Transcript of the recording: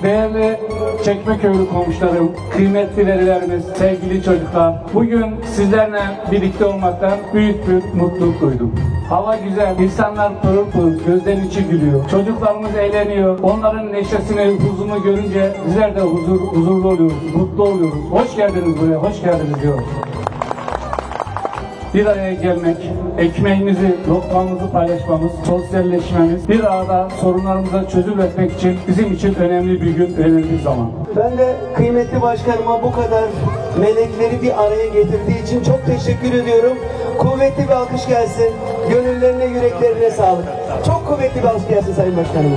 Değerli Çekmeköylü komşularım, kıymetli velilerimiz, sevgili çocuklar, bugün sizlerle birlikte olmaktan büyük bir mutluluk duydum. Hava güzel, insanlar pırıl pırıl, gözden içi gülüyor. Çocuklarımız eğleniyor. Onların neşesini, huzurunu görünce bizler de huzurlu oluyoruz, mutlu oluyoruz. Hoş geldiniz buraya, hoş geldiniz diyoruz. Bir araya gelmek, ekmeğimizi, lokmamızı paylaşmamız, sosyalleşmemiz, bir arada sorunlarımıza çözüm üretmek için bizim için önemli bir gün, önemli bir zaman. Ben de kıymetli başkanıma bu kadar melekleri bir araya getirdiği için çok teşekkür ediyorum. Kuvvetli bir alkış gelsin. Gönüllerine, yüreklerine sağlık. Çok kuvvetli bir alkış gelsin Sayın Başkanıma.